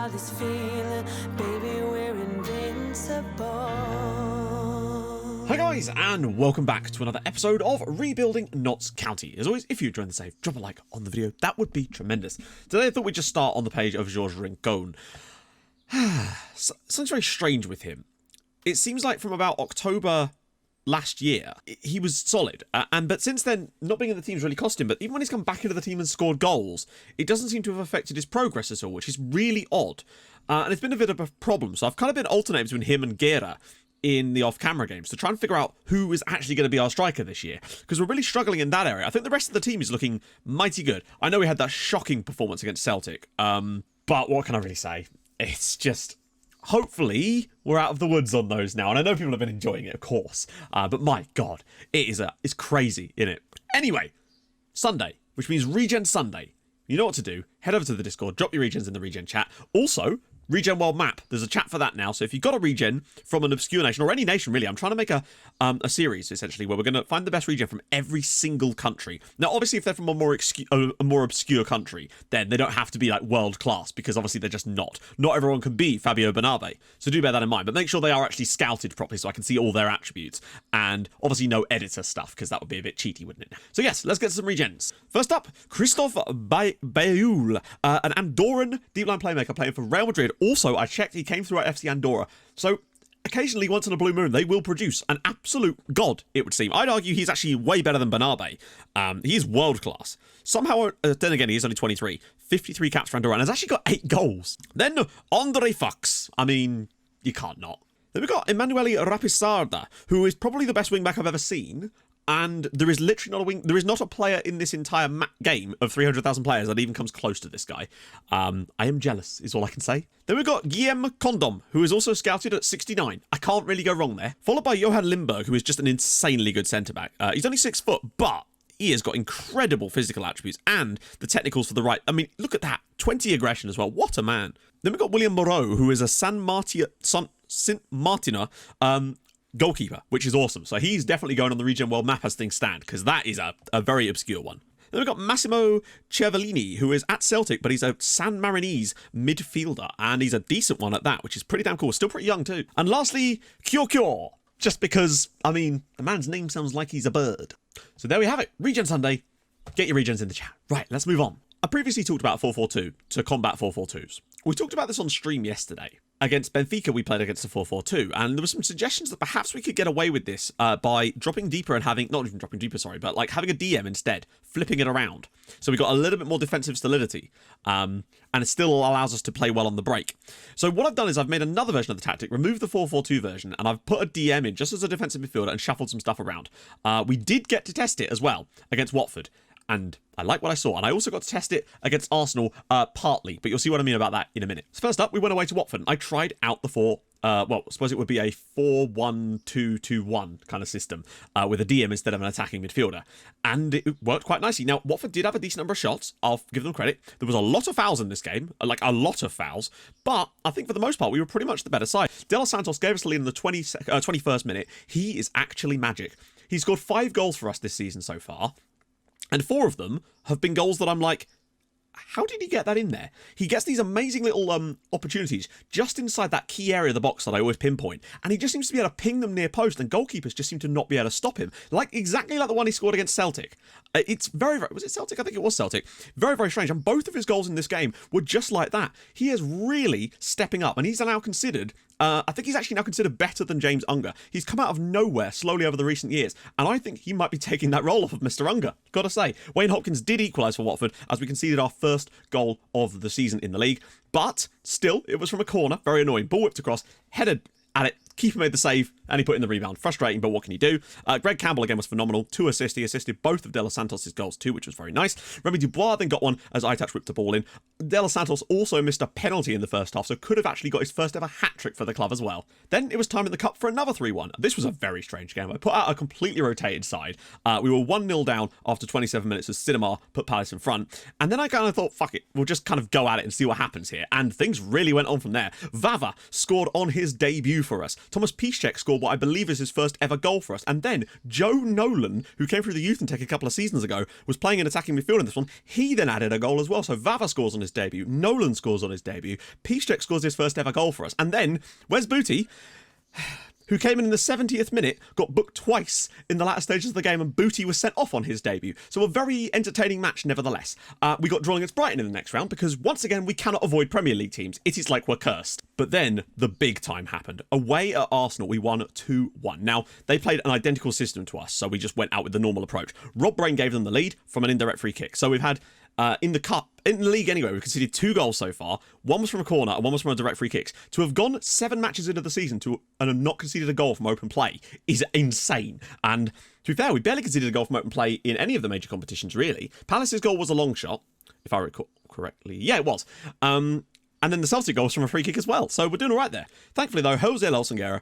got this feeling, baby, we're invincible. Hi guys, and welcome back to another episode of Rebuilding Notts County. As always, if you enjoyed the save, drop a like on the video, that would be tremendous. Today I thought we'd just start on the page of Georges Rincon. Something's very strange with him. It seems like from about October last year, he was solid, but since then, not being in the team's really cost him, but even when he's come back into the team and scored goals, it doesn't seem to have affected his progress at all, which is really odd. And it's been a bit of a problem, so I've kind of been alternating between him and Guerra in the off-camera games to try and figure out who is actually going to be our striker this year, because we're really struggling in that area. I think the rest of the team is looking mighty good. I know we had that shocking performance against Celtic, but what can I really say? It's just, hopefully we're out of the woods on those now, and I know people have been enjoying it, of course, but my god, it's crazy, isn't it? Anyway, Sunday, which means Regen Sunday. You know what to do. Head over to the Discord, drop your regens in the Regen chat. Also, Regen World Map. There's a chat for that now. So if you've got a regen from an obscure nation, or any nation really, I'm trying to make a series essentially where we're going to find the best regen from every single country. Now, obviously, if they're from a more obscure country, then they don't have to be like world class, because obviously they're just not. Not everyone can be Fabio Bernabe. So do bear that in mind. But make sure they are actually scouted properly so I can see all their attributes. And obviously no editor stuff, because that would be a bit cheaty, wouldn't it? So yes, let's get some regens. First up, Christophe Bayoul, an Andorran deep line playmaker playing for Real Madrid. Also, I checked, he came through at FC Andorra. So, occasionally, once in a blue moon, they will produce an absolute god, it would seem. I'd argue he's actually way better than Bernabe. He is world class. Somehow, then again, he is only 23. 53 caps for Andorra, and has actually got 8 goals. Then, Andre Fox. I mean, you can't not. Then we've got Emanuele Rapisarda, who is probably the best wing-back I've ever seen. And there is literally not a player in this entire game of 300,000 players that even comes close to this guy. I am jealous, is all I can say. Then we've got Guillaume Condom, who is also scouted at 69. I can't really go wrong there. Followed by Johan Lindberg, who is just an insanely good centre-back. He's only 6 foot, but he has got incredible physical attributes and the technicals for the right. I mean, look at that. 20 aggression as well. What a man. Then we've got William Moreau, who is a Sint Martina goalkeeper, which is awesome. So he's definitely going on the Regen World Map as things stand, because that is a very obscure one. Then we've got Massimo Cervellini, who is at Celtic, but he's a San Marinese midfielder, and he's a decent one at that, which is pretty damn cool. Still pretty young too. And lastly, Kyo, just because, I mean, the man's name sounds like he's a bird. So there we have it. Regen Sunday. Get your regens in the chat. Right, let's move on. I previously talked about 4-4-2 to combat 4-4-2s. We talked about this on stream yesterday. Against Benfica, we played against the 4-4-2, and there were some suggestions that perhaps we could get away with this by dropping deeper and having, not even dropping deeper, sorry, but like having a DM instead, flipping it around. So we got a little bit more defensive solidity, and it still allows us to play well on the break. So what I've done is I've made another version of the tactic, removed the 4-4-2 version, and I've put a DM in just as a defensive midfielder and shuffled some stuff around. We did get to test it as well against Watford, and I like what I saw. And I also got to test it against Arsenal partly, but you'll see what I mean about that in a minute. So first up, we went away to Watford. I tried out the I suppose it would be a 4-1-2-2-1 kind of system with a DM instead of an attacking midfielder. And it worked quite nicely. Now, Watford did have a decent number of shots. I'll give them credit. There was a lot of fouls in this game, like a lot of fouls. But I think for the most part, we were pretty much the better side. De Los Santos gave us the lead in the 21st minute. He is actually magic. He's scored 5 goals for us this season so far. And 4 of them have been goals that I'm like, how did he get that in there? He gets these amazing little opportunities just inside that key area of the box that I always pinpoint. And he just seems to be able to ping them near post, and goalkeepers just seem to not be able to stop him. Exactly like the one he scored against Celtic. It's very, was it Celtic? I think it was Celtic. Very, very strange. And both of his goals in this game were just like that. He is really stepping up, and he's now considered, I think he's actually now considered better than James Unger. He's come out of nowhere slowly over the recent years, and I think he might be taking that role off of Mr. Unger. Gotta say, Wayne Hopkins did equalise for Watford as we conceded our first goal of the season in the league, but still, it was from a corner. Very annoying. Ball whipped across, headed at it. Keeper made the save, and he put in the rebound. Frustrating, but what can you do? Greg Campbell again was phenomenal. 2 assists. He assisted both of De Los Santos' goals too, which was very nice. Remy Dubois then got one as Itach whipped the ball in. De Los Santos also missed a penalty in the first half, so could have actually got his first ever hat-trick for the club as well. Then it was time in the cup for another 3-1. This was a very strange game. I put out a completely rotated side. We were 1-0 down after 27 minutes as Cinema put Palace in front. And then I kind of thought, fuck it, we'll just kind of go at it and see what happens here. And things really went on from there. Vava scored on his debut for us. Thomas Piszczek scored scored what I believe is his first ever goal for us. And then Joe Nolan, who came through the youth and tech a couple of seasons ago, was playing in attacking midfield in this one. He then added a goal as well. So Vava scores on his debut, Nolan scores on his debut, Piszczek scores his first ever goal for us. And then, where's Booty? Who came in the 70th minute, got booked twice in the latter stages of the game, and Booty was sent off on his debut. So a very entertaining match nevertheless. We got drawn against Brighton in the next round because, once again, we cannot avoid Premier League teams. It is like we're cursed. But then the big time happened. Away at Arsenal, we won 2-1. Now, they played an identical system to us, so we just went out with the normal approach. Rob Brain gave them the lead from an indirect free kick. So we've had, in the league anyway, we've conceded 2 goals so far. One was from a corner and one was from a direct free kicks. To have gone 7 matches into the season and have not conceded a goal from open play is insane. And to be fair, we barely conceded a goal from open play in any of the major competitions, really. Palace's goal was a long shot, if I recall correctly. Yeah, it was. And then the Celtic goal was from a free kick as well. So we're doing all right there. Thankfully, though, Jose Lelsonguera,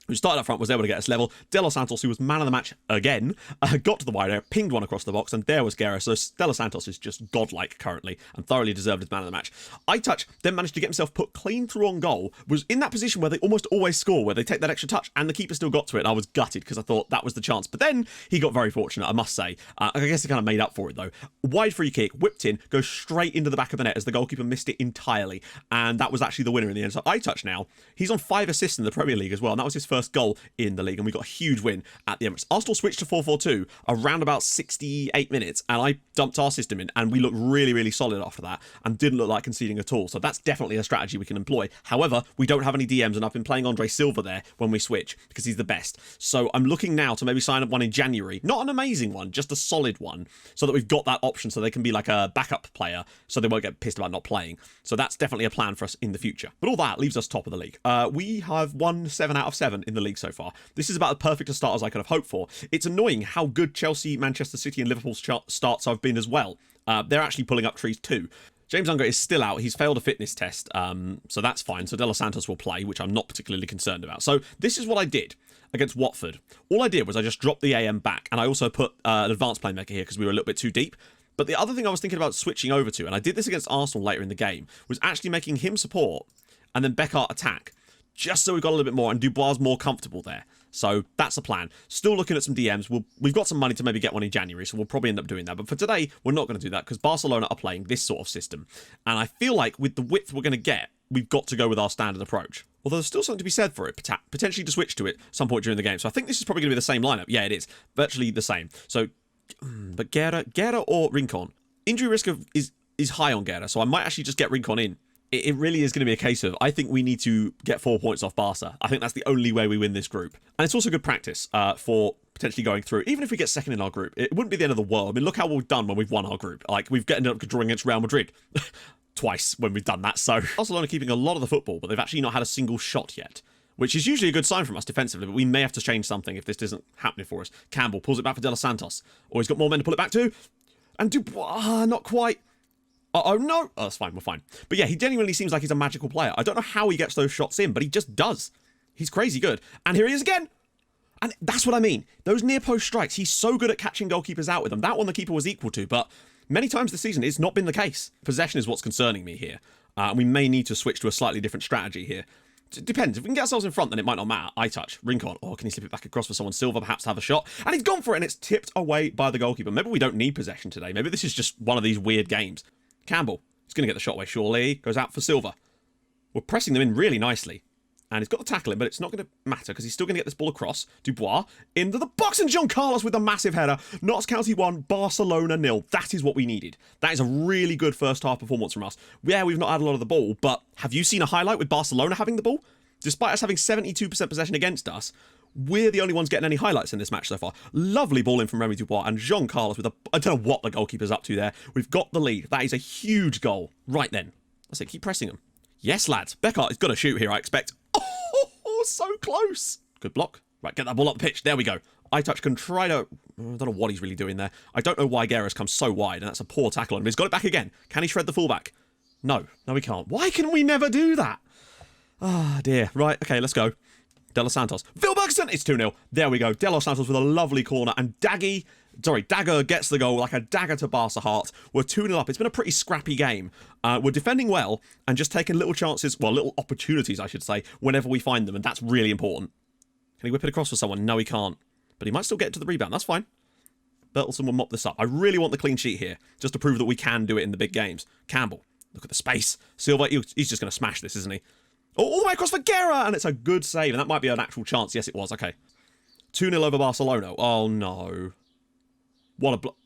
who started up front, was able to get us level. De Los Santos, who was man of the match again, got to the wide area, pinged one across the box, and there was Guerra. So De Los Santos is just godlike currently and thoroughly deserved his man of the match. iTouch then managed to get himself put clean through on goal, was in that position where they almost always score, where they take that extra touch, and the keeper still got to it. And I was gutted because I thought that was the chance. But then he got very fortunate, I must say. I guess he kind of made up for it, though. Wide free kick, whipped in, goes straight into the back of the net as the goalkeeper missed it entirely. And that was actually the winner in the end. So iTouch now, he's on 5 assists in the Premier League as well. And that was his first goal in the league, and we got a huge win at the Emirates. Arsenal switched to 4-4-2 around about 68 minutes, and I dumped our system in, and we looked really, really solid after that, and didn't look like conceding at all. So that's definitely a strategy we can employ. However, we don't have any DMs, and I've been playing Andre Silva there when we switch, because he's the best. So I'm looking now to maybe sign up one in January. Not an amazing one, just a solid one, so that we've got that option, so they can be like a backup player, so they won't get pissed about not playing. So that's definitely a plan for us in the future. But all that leaves us top of the league. We have won 7 out of 7 in the league so far. This is about as perfect a start as I could have hoped for. It's annoying how good Chelsea, Manchester City and Liverpool's starts have been as well. They're actually pulling up trees too. James Unger is still out. He's failed a fitness test, so that's fine. So De Los Santos will play, which I'm not particularly concerned about. So this is what I did against Watford. All I did was I just dropped the AM back, and I also put an advanced playmaker here because we were a little bit too deep. But the other thing I was thinking about switching over to, and I did this against Arsenal later in the game, was actually making him support and then Beckart attack, just so we got a little bit more, and Dubois more comfortable there. So that's the plan. Still looking at some DMs. We've got some money to maybe get one in January, so we'll probably end up doing that. But for today, we're not going to do that because Barcelona are playing this sort of system. And I feel like with the width we're going to get, we've got to go with our standard approach. Although there's still something to be said for it, potentially to switch to it some point during the game. So I think this is probably going to be the same lineup. Yeah, it is. Virtually the same. So, but Guerra or Rincon? Injury risk is high on Guerra, so I might actually just get Rincon in. It really is going to be a case of, I think we need to get 4 points off Barca. I think that's the only way we win this group. And it's also good practice for potentially going through. Even if we get second in our group, it wouldn't be the end of the world. I mean, look how we've done when we've won our group. Like, we've ended up drawing against Real Madrid twice when we've done that. So Barcelona keeping a lot of the football, but they've actually not had a single shot yet, which is usually a good sign from us defensively, but we may have to change something if this isn't happening for us. Campbell pulls it back for De Los Santos. Or he's got more men to pull it back to. And Dubois, not quite. Oh no! Oh, that's fine, we're fine. But yeah, he genuinely seems like he's a magical player. I don't know how he gets those shots in, but he just does. He's crazy good. And here he is again! And that's what I mean. Those near post strikes, he's so good at catching goalkeepers out with them. That one the keeper was equal to, but many times this season it's not been the case. Possession is what's concerning me here. We may need to switch to a slightly different strategy here. It depends. If we can get ourselves in front, then it might not matter. iTouch, Rincon. Oh, can he slip it back across for someone? Silva perhaps to have a shot. And he's gone for it, and it's tipped away by the goalkeeper. Maybe we don't need possession today. Maybe this is just one of these weird games. Campbell. He's going to get the shot away, surely. Goes out for Silva. We're pressing them in really nicely. And he's got to tackle him, but it's not going to matter because he's still going to get this ball across. Dubois into the box, and John Carlos with a massive header. Notts County 1, Barcelona 0. That is what we needed. That is a really good first half performance from us. Yeah, we've not had a lot of the ball, but have you seen a highlight with Barcelona having the ball? Despite us having 72% possession against us, we're the only ones getting any highlights in this match so far. Lovely ball in from Remy Dubois, and Jean Carlos with I don't know what the goalkeeper's up to there. We've got the lead. That is a huge goal. Right then. That's it. Keep pressing them. Yes, lads. Beckart is going to shoot here, I expect. Oh, so close. Good block. Right, get that ball up the pitch. There we go. iTouch can try to... I don't know what he's really doing there. I don't know why Guerra's come so wide, and that's a poor tackle on him. He's got it back again. Can he shred the fullback? No. No, he can't. Why can we never do that? Ah, dear. Right, okay, let's go. De Los Santos. Phil Bergson! It's 2-0. There we go. De Los Santos with a lovely corner. And Dagger gets the goal like a dagger to Barca heart. We're 2-0 up. It's been a pretty scrappy game. We're defending well and just taking little chances, well, little opportunities, I should say, whenever we find them. And that's really important. Can he whip it across for someone? No, he can't. But he might still get to the rebound. That's fine. Bertelsen will mop this up. I really want the clean sheet here, just to prove that we can do it in the big games. Campbell, look at the space. Silva, he's just going to smash this, isn't he? Oh, all the way across for Guerra, and it's a good save. And that might be an actual chance. Yes, it was. Okay. 2-0 over Barcelona. Oh, no. What a block.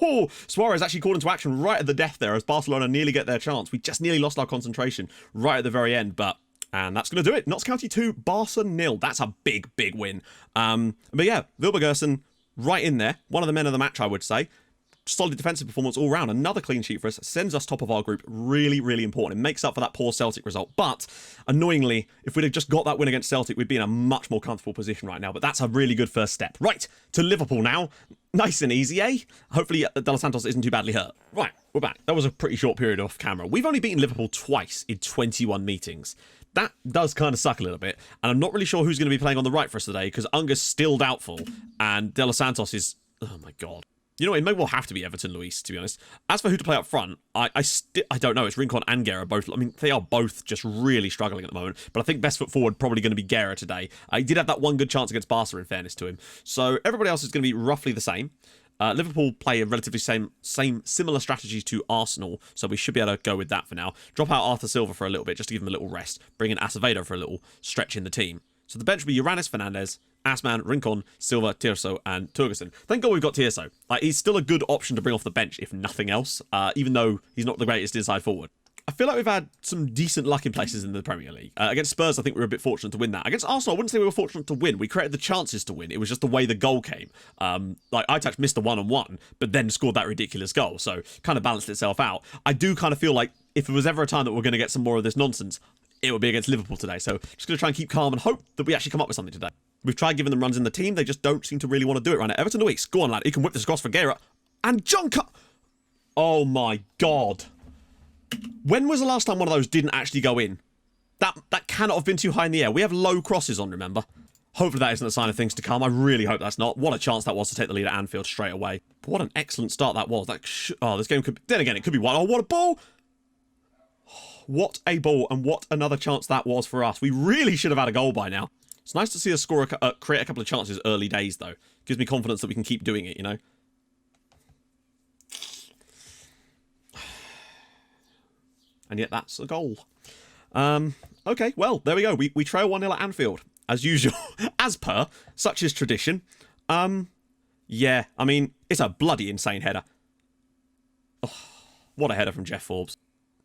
Oh, Suarez actually called into action right at the death there as Barcelona nearly get their chance. We just nearly lost our concentration right at the very end, and that's going to do it. Notts County 2, Barca 0. That's a big, big win. But yeah, Wilbergersen right in there. One of the men of the match, I would say. Solid defensive performance all round. Another clean sheet for us. Sends us top of our group. Really, really important. It makes up for that poor Celtic result. But, annoyingly, if we'd have just got that win against Celtic, we'd be in a much more comfortable position right now. But that's a really good first step. Right, to Liverpool now. Nice and easy, eh? Hopefully, De Santos isn't too badly hurt. Right, we're back. That was a pretty short period off camera. We've only beaten Liverpool twice in 21 meetings. That does kind of suck a little bit. And I'm not really sure who's going to be playing on the right for us today, because Unger's still doubtful. And De Santos is... Oh, my God. You know what, it may well have to be Everton Luis, to be honest. As for who to play up front, I don't know. It's Rincon and Guerra both. I mean, they are both just really struggling at the moment. But I think best foot forward probably going to be Guerra today. He did have that one good chance against Barca, in fairness to him. So everybody else is going to be roughly the same. Liverpool play a relatively similar strategy to Arsenal, so we should be able to go with that for now. Drop out Arthur Silva for a little bit, just to give him a little rest. Bring in Acevedo for a little stretch in the team. So the bench will be Uranis, Fernandez, Asman, Rincon, Silva, Tirso, and Turgerson. Thank God we've got Tirso. He's still a good option to bring off the bench, if nothing else, even though he's not the greatest inside forward. I feel like we've had some decent luck in places in the Premier League. Against Spurs, I think we were a bit fortunate to win that. Against Arsenal, I wouldn't say we were fortunate to win. We created the chances to win. It was just the way the goal came. Itac missed the one-on-one, but then scored that ridiculous goal, so kind of balanced itself out. I do kind of feel like if there was ever a time that we're going to get some more of this nonsense, it would be against Liverpool today. So just going to try and keep calm and hope that we actually come up with something today. We've tried giving them runs in the team. They just don't seem to really want to do it right now. Everton Luis, go on, lad. He can whip this across for Guerra. And John Oh, my God. When was the last time one of those didn't actually go in? That cannot have been too high in the air. We have low crosses on, remember? Hopefully that isn't a sign of things to come. I really hope that's not. What a chance that was to take the lead at Anfield straight away. But what an excellent start that was. This game could... Then again, it could be one. Oh, what a ball! What a ball, and what another chance that was for us. We really should have had a goal by now. It's nice to see us create a couple of chances early days, though. Gives me confidence that we can keep doing it, you know? And yet that's a goal. Okay, well, there we go. We trail 1-0 at Anfield, as usual. As per, such is tradition. Yeah, I mean, it's a bloody insane header. Oh, what a header from Jeff Forbes.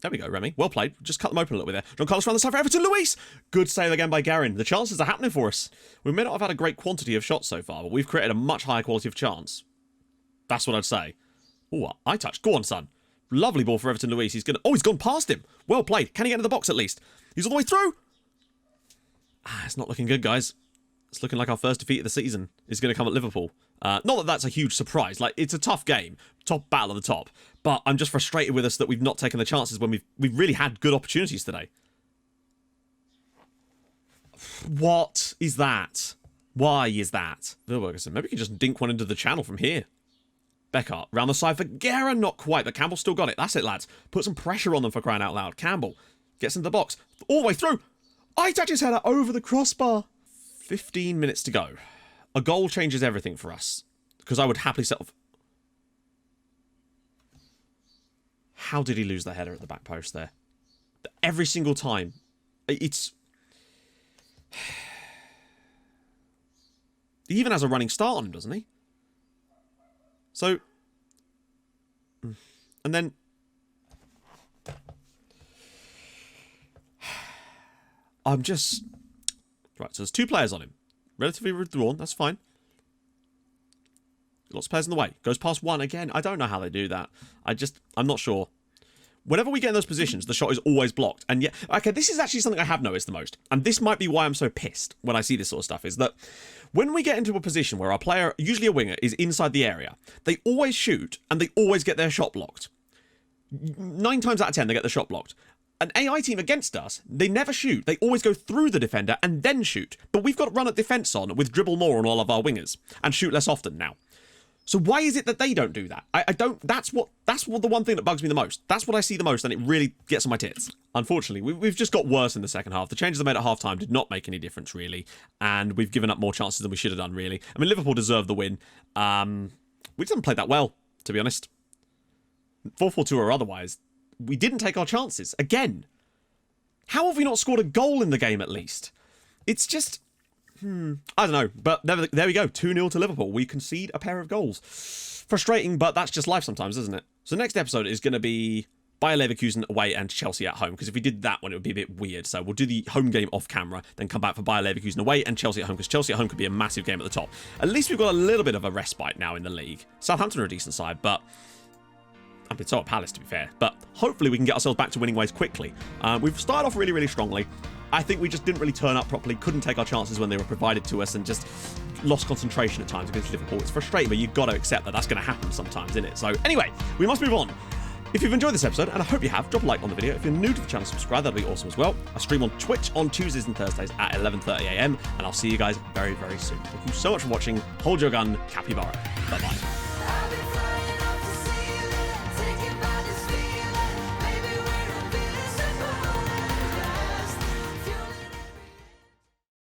There we go, Remy. Well played. Just cut them open a little bit there. John Carlos around the side for Everton Luis. Good save again by Garin. The chances are happening for us. We may not have had a great quantity of shots so far, but we've created a much higher quality of chance. That's what I'd say. Oh, I touched. Go on, son. Lovely ball for Everton Luis. He's gone past him. Well played. Can he get into the box at least? He's all the way through. It's not looking good, guys. It's looking like our first defeat of the season is going to come at Liverpool. Not that that's a huge surprise. Like, it's a tough game. Top battle at the top. But I'm just frustrated with us that we've not taken the chances when we've really had good opportunities today. What is that? Why is that? Wilbergersen, maybe we can just dink one into the channel from here. Beckart, round the side for Guerra, not quite, but Campbell still got it. That's it, lads. Put some pressure on them for crying out loud. Campbell gets into the box. All the way through. Itac his header over the crossbar. 15 minutes to go. A goal changes everything for us. Because I would happily settle... How did he lose the header at the back post there? Every single time. It's... He even has a running start on him, doesn't he? So... And then... I'm just... Right, so there's two players on him. Relatively withdrawn, that's fine. Lots of players in the way. Goes past one again. I don't know how they do that. I'm not sure. Whenever we get in those positions, the shot is always blocked. And yet, okay, this is actually something I have noticed the most. And this might be why I'm so pissed when I see this sort of stuff, is that when we get into a position where our player, usually a winger, is inside the area, they always shoot and they always get their shot blocked. 9 times out of 10, they get the shot blocked. An AI team against us, they never shoot. They always go through the defender and then shoot. But we've got run at defence on with dribble more on all of our wingers and shoot less often now. So why is it that they don't do that? I don't. That's what the one thing that bugs me the most. That's what I see the most, and it really gets on my tits. Unfortunately, we've just got worse in the second half. The changes they made at halftime did not make any difference really, and we've given up more chances than we should have done really. I mean, Liverpool deserved the win. We didn't play that well, to be honest. 4-4-2 or otherwise, we didn't take our chances again. How have we not scored a goal in the game at least? It's just. I don't know, but there we go. 2-0 to Liverpool. We concede a pair of goals. Frustrating, but that's just life sometimes, isn't it? So next episode is going to be Bayer Leverkusen away and Chelsea at home, because if we did that one, it would be a bit weird. So we'll do the home game off camera, then come back for Bayer Leverkusen away and Chelsea at home, because Chelsea at home could be a massive game at the top. At least we've got a little bit of a respite now in the league. Southampton are a decent side, but I mean, so are Palace, to be fair. But hopefully we can get ourselves back to winning ways quickly. We've started off really, really strongly. I think we just didn't really turn up properly, couldn't take our chances when they were provided to us, and just lost concentration at times against Liverpool. It's frustrating, but you've got to accept that that's going to happen sometimes, isn't it? So anyway, we must move on. If you've enjoyed this episode, and I hope you have, drop a like on the video. If you're new to the channel, subscribe, that'd be awesome as well. I stream on Twitch on Tuesdays and Thursdays at 11:30 AM, and I'll see you guys very, very soon. Thank you so much for watching. Hold your gun, capybara. Bye-bye.